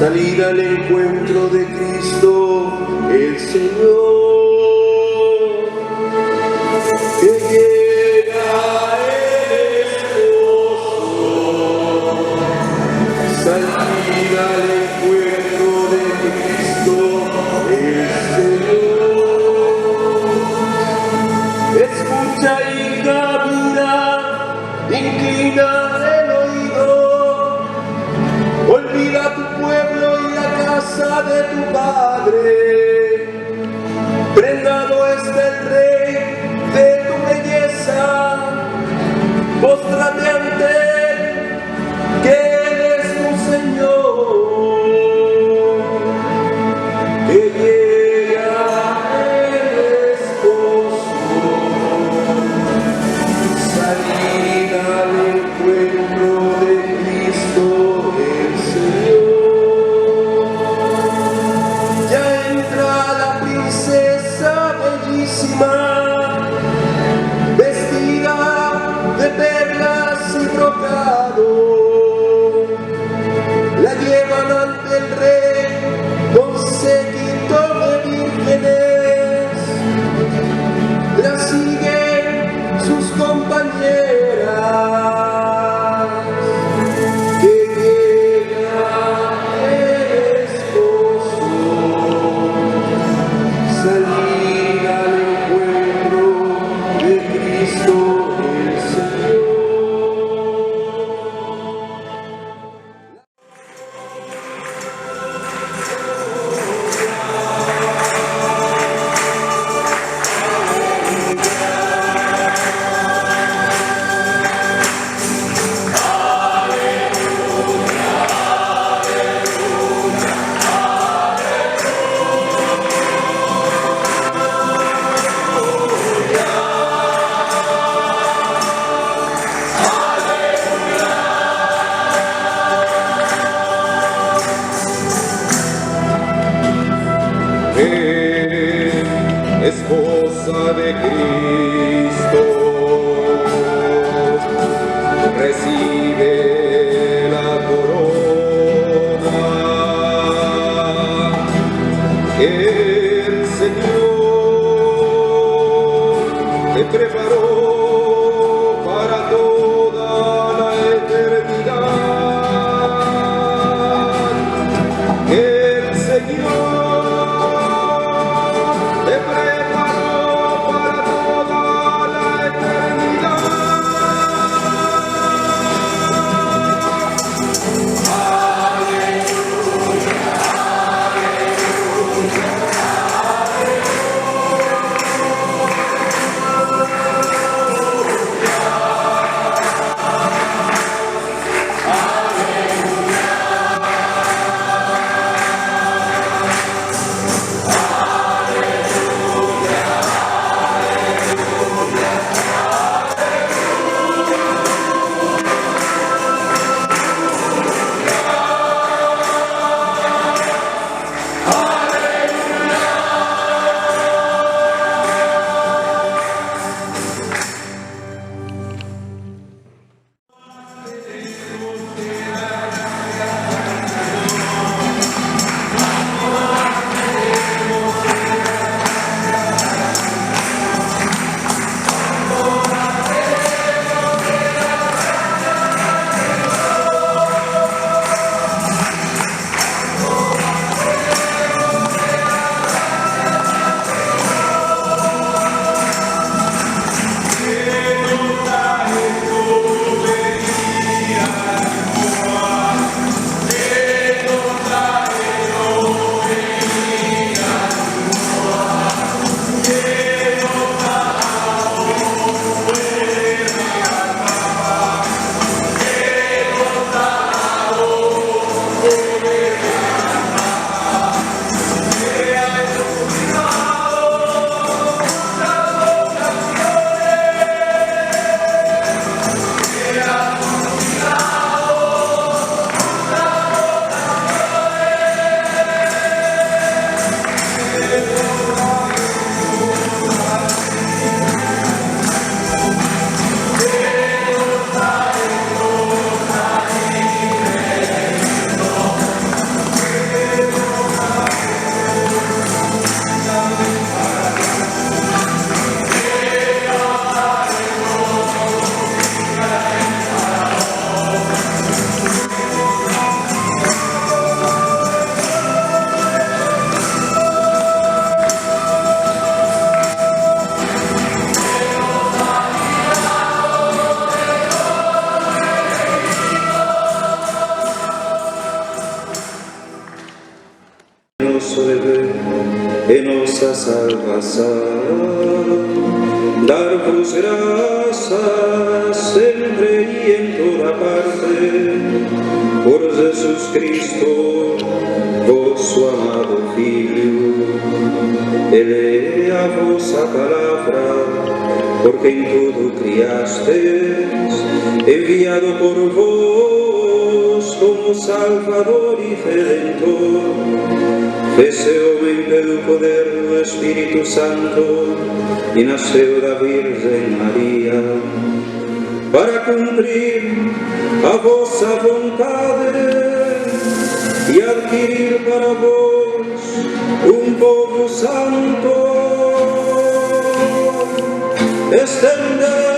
salir al encuentro de Cristo el Señor, que llega el esposo, salir al encuentro de Cristo el Señor. Escucha, hija, mira, inclina el oído, olvida tu pueblo y la casa de tu padre. Prendado está el rey de tu belleza, póstrate ante él, que él es tu Señor, que llega el esposo, salir al encuentro de Cristo el Señor. Ya entra la princesa bellísima, vestida de perlas y brocado. La llevan ante el rey con séquito de vírgenes, la siguen sus compañeras, que llega el esposo, salir al encuentro de Cristo el Señor. Esposa de Cristo, recibe la corona que el Señor te preparó para toda la eternidad. El Señor te preparó para toda la eternidad. Aleluya, aleluya, aleluya. e nossa salvação. Dar-vos graças sempre e em toda parte, por Jesus Cristo, vosso amado Filho. Ele é a vossa palavra, por quem tudo criastes, enviado por vós como Salvador e Redentor. Fez-se homem pelo poder do Espírito Santo e nasceu da Virgem Maria, para cumprir a vossa vontade e adquirir para vós um povo santo. Estendei